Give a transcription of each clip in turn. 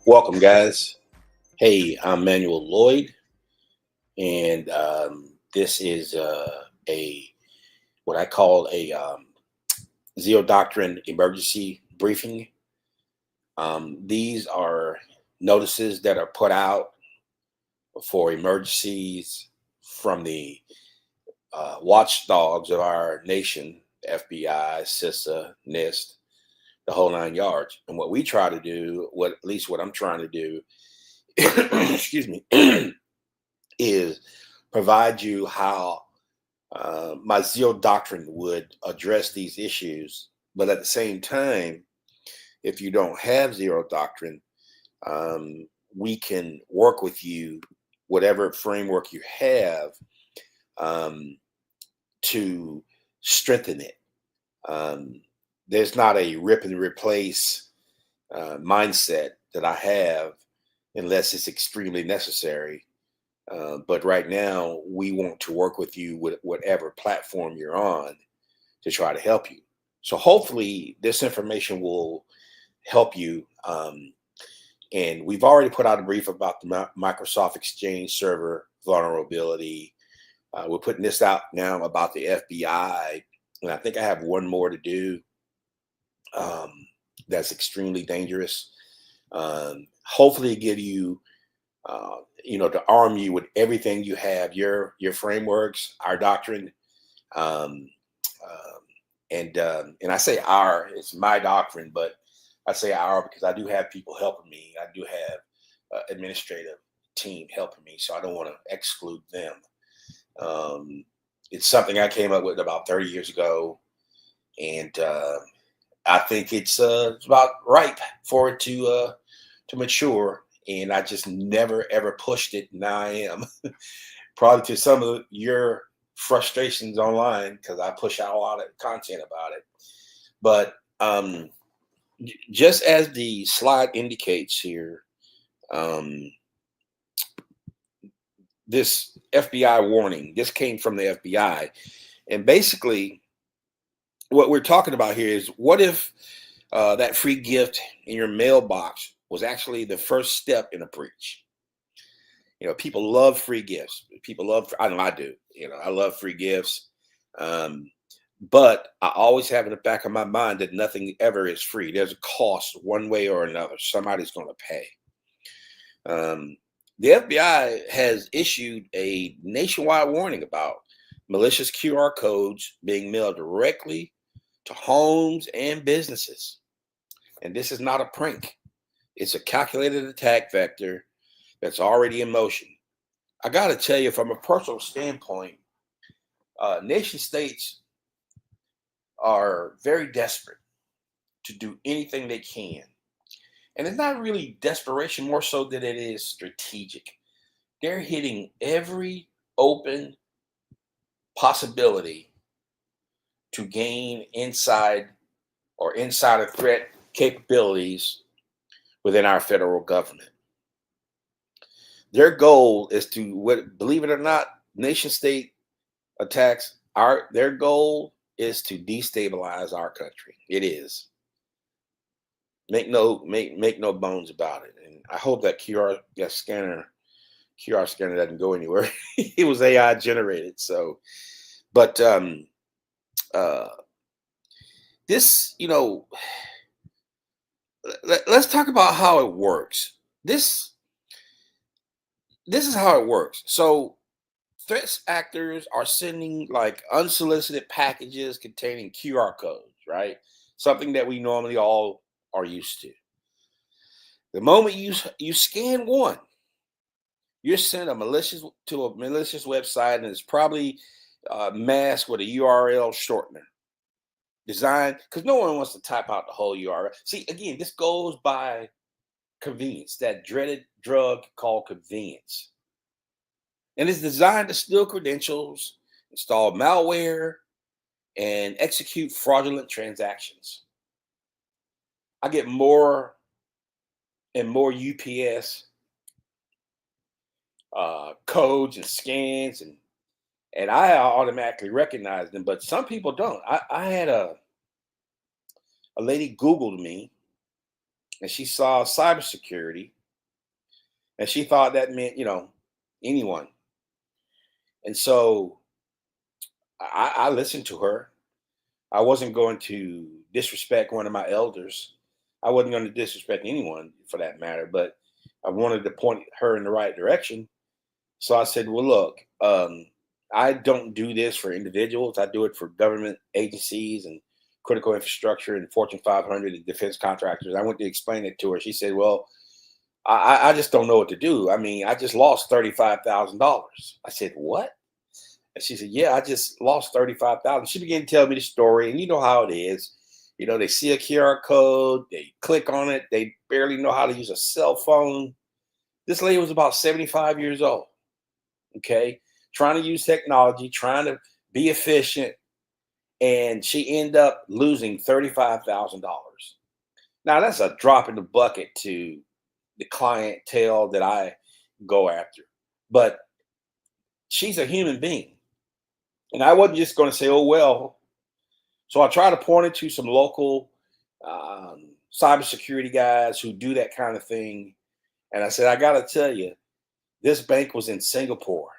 Welcome, guys. Hey, I'm Manuel Lloyd, and this is a what I call a Zero Doctrine emergency briefing. These are notices that are put out for emergencies from the watchdogs of our nation, FBI, CISA, NIST, the whole 9 yards. And what we try to do, at least what I'm trying to do, excuse me, is provide you how my Zero Doctrine would address these issues. But at the same time, if you don't have Zero Doctrine, we can work with you, whatever framework you have, to strengthen it. There's not a rip and replace mindset that I have unless it's extremely necessary. But right now, we want to work with you with whatever platform you're on to try to help you. So hopefully this information will help you. And we've already put out a brief about the Microsoft Exchange server vulnerability. We're putting this out now about the FBI. And I think I have one more to do. That's extremely dangerous. Hopefully give you, to arm you with everything you have, your frameworks, our doctrine. And I say our, it's my doctrine, but I say our because I do have people helping me. I do have administrative team helping me, so I don't want to exclude them. It's something I came up with about 30 years ago, and I think it's about ripe for it to mature. And I just never ever pushed it. Now I am, probably to some of your frustrations online, because I push out a lot of content about it. But just as the slide indicates here, this FBI warning, this came from the FBI. And basically, what we're talking about here is, what if that free gift in your mailbox was actually the first step in a breach? People love free gifts. I know I do. I love free gifts. But I always have in the back of my mind that nothing ever is free. There's a cost one way or another. Somebody's going to pay. The FBI has issued a nationwide warning about malicious QR codes being mailed directly to homes and businesses. And this is not a prank. It's a calculated attack vector that's already in motion. I got to tell you, from a personal standpoint, nation states are very desperate to do anything they can. And it's not really desperation, more so than it is strategic. They're hitting every open possibility to gain insider threat capabilities within our federal government. Their goal is to, believe it or not, nation state attacks, their goal is to destabilize our country. It is. Make no bones about it. And I hope that QR scanner doesn't go anywhere. It was AI generated. So, but this, let's talk about how it works. This is how it works. So threats actors are sending like unsolicited packages containing QR codes, right? Something that we normally all are used to. The moment you scan one, you're sent a malicious website, and it's probably masked with a URL shortener designed because no one wants to type out the whole URL. See, again, this goes by convenience, that dreaded drug called convenience. And it's designed to steal credentials, install malware, and execute fraudulent transactions. I get more and more UPS codes and scans, and I automatically recognize them, but some people don't. I had a lady Googled me, and she saw cybersecurity, and she thought that meant anyone. And so I listened to her. I wasn't going to disrespect one of my elders. I wasn't going to disrespect anyone for that matter, but I wanted to point her in the right direction. So I said, well, look, I don't do this for individuals. I do it for government agencies and critical infrastructure and Fortune 500 and defense contractors. I went to explain it to her. She said, well, I just don't know what to do. I mean, I just lost $35,000. I said, what? And she said, yeah, I just lost 35,000. She began to tell me the story. And you know how it is. They see a QR code, they click on it, they barely know how to use a cell phone. This lady was about 75 years old, okay, trying to use technology, trying to be efficient, and she ended up losing $35,000. Now, that's a drop in the bucket to the clientele that I go after, but she's a human being. And I wasn't just going to say, oh, well. So I try to point it to some local cybersecurity guys who do that kind of thing. And I said, I got to tell you, this bank was in Singapore,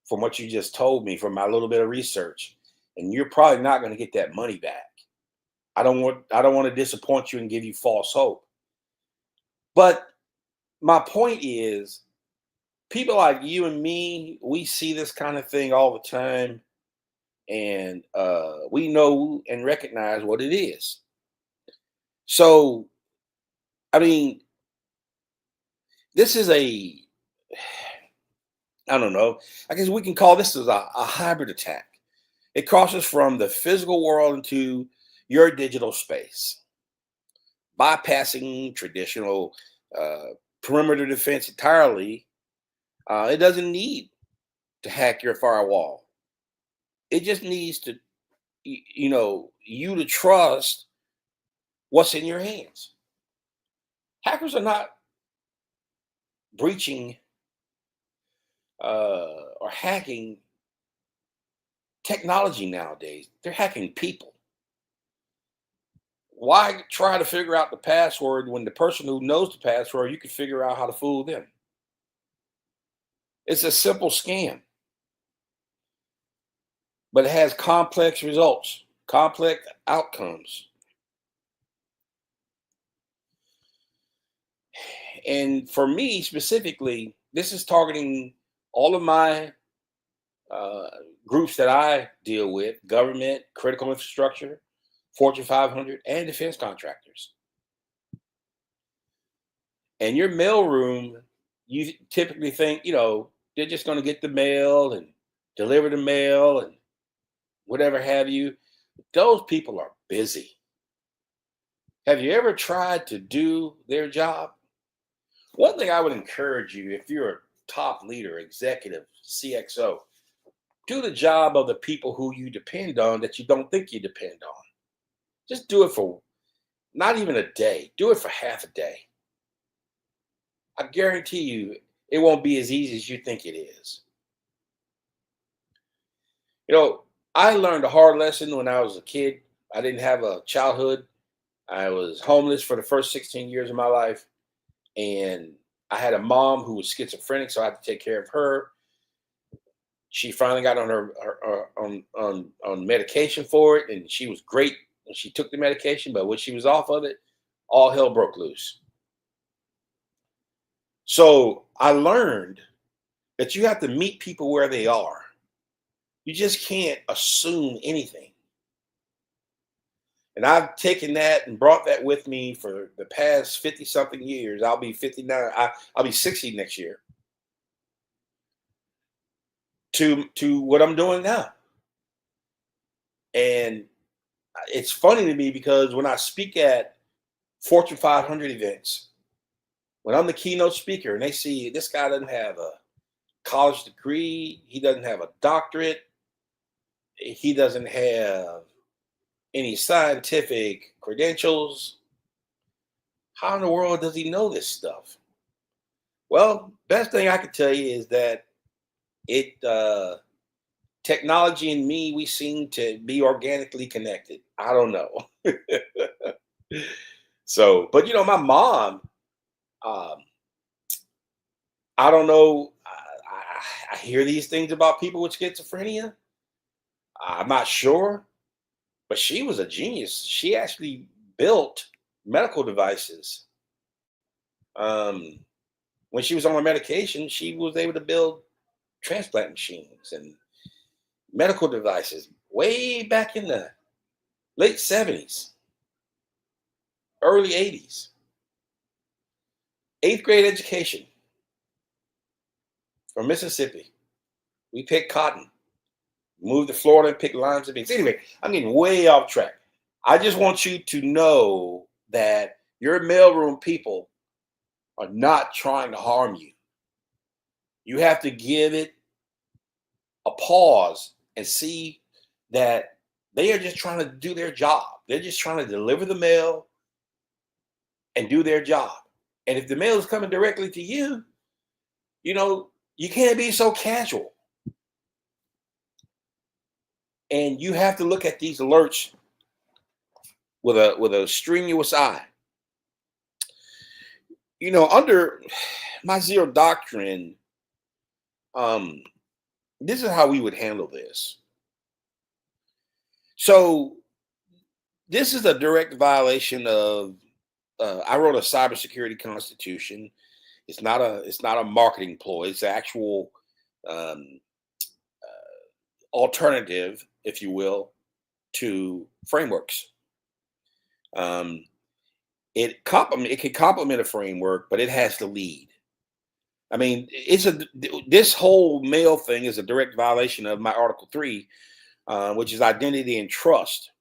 from what you just told me, from my little bit of research. And you're probably not going to get that money back. I don't want to disappoint you and give you false hope. But my point is, people like you and me, we see this kind of thing all the time. And we know and recognize what it is. So, I mean, this is I don't know, I guess we can call this as a hybrid attack. It crosses from the physical world into your digital space, bypassing traditional perimeter defense entirely. It doesn't need to hack your firewall. It just needs to, you to trust what's in your hands. Hackers are not breaching or hacking technology nowadays. They're hacking people. Why try to figure out the password when the person who knows the password, you can figure out how to fool them? It's a simple scam, but it has complex results, complex outcomes. And for me specifically, this is targeting all of my uh, groups that I deal with: government, critical infrastructure, Fortune 500, and defense contractors. And your mailroom, you typically think, they're just going to get the mail and deliver the mail and whatever have you. Those people are busy. Have you ever tried to do their job? One thing I would encourage you, if you're a top leader, executive, CXO, do the job of the people who you depend on that you don't think you depend on. Just do it for not even a day. Do it for half a day. I guarantee you it won't be as easy as you think it is. I learned a hard lesson when I was a kid. I didn't have a childhood. I was homeless for the first 16 years of my life. And I had a mom who was schizophrenic, so I had to take care of her. She finally got on on medication for it, and she was great when she took the medication. But when she was off of it, all hell broke loose. So I learned that you have to meet people where they are. You just can't assume anything. And I've taken that and brought that with me for the past 50 something years. I'll be 59. I'll be 60 next year to what I'm doing now. And it's funny to me because when I speak at Fortune 500 events, when I'm the keynote speaker and they see this guy doesn't have a college degree, he doesn't have a doctorate, he doesn't have any scientific credentials, how in the world does he know this stuff? Well, best thing I can tell you is that it technology and me, we seem to be organically connected. I don't know. So, but my mom, um, I don't know. I hear these things about people with schizophrenia. I'm not sure, but she was a genius. She actually built medical devices. Um, when she was on her medication, she was able to build transplant machines and medical devices way back in the late 70s, early 80s. Eighth grade education from Mississippi. We picked cotton, moved to Florida and picked limes and beans. Anyway, I'm getting way off track. I just want you to know that your mailroom people are not trying to harm you. You have to give it a pause and see that they are just trying to do their job. They're just trying to deliver the mail and do their job. And if the mail is coming directly to you, you can't be so casual. And you have to look at these alerts with a strenuous eye. Under my zero doctrine, this is how we would handle this. So this is a direct violation of. I wrote a cybersecurity constitution. It's not a marketing ploy. It's an actual alternative, if you will, to frameworks. It can complement a framework, but it has to lead. I mean, this whole mail thing is a direct violation of my Article 3, which is identity and trust,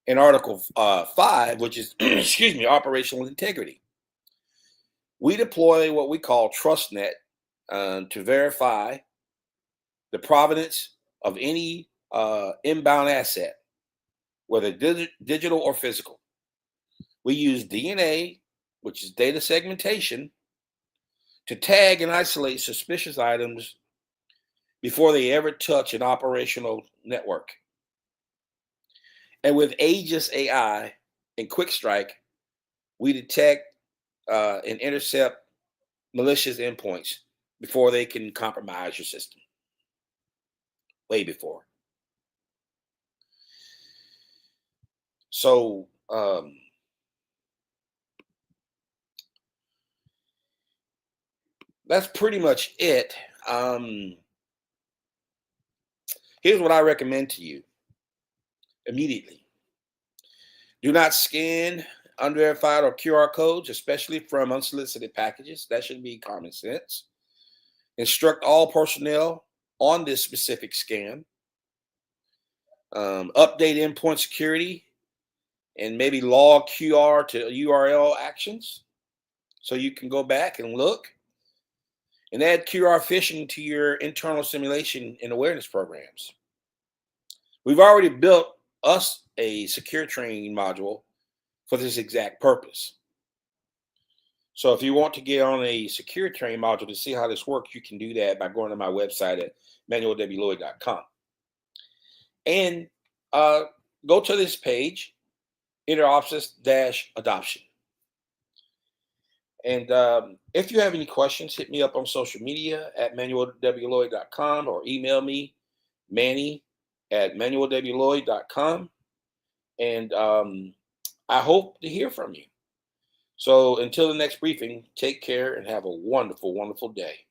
and Article 5, which is excuse me, operational integrity. We deploy what we call TrustNet to verify the provenance of any inbound asset, whether digital or physical. We use DNA, which is data segmentation, to tag and isolate suspicious items before they ever touch an operational network. And with Aegis AI and Quick Strike, we detect and intercept malicious endpoints before they can compromise your system. Way before. So that's pretty much it. Here's what I recommend to you immediately. Do not scan unverified or QR codes, especially from unsolicited packages. That should be common sense. Instruct all personnel on this specific scam. Update endpoint security and maybe log QR to URL actions so you can go back and look. And add QR phishing to your internal simulation and awareness programs. We've already built us a SecureTrain module for this exact purpose. So if you want to get on a SecureTrain module to see how this works, you can do that by going to my website at manuelwlloyd.com. And go to this page, interopsis-adoption. And if you have any questions, hit me up on social media at manuelwlloyd.com or email me, manny@manuelwlloyd.com. And I hope to hear from you. So until the next briefing, take care and have a wonderful, wonderful day.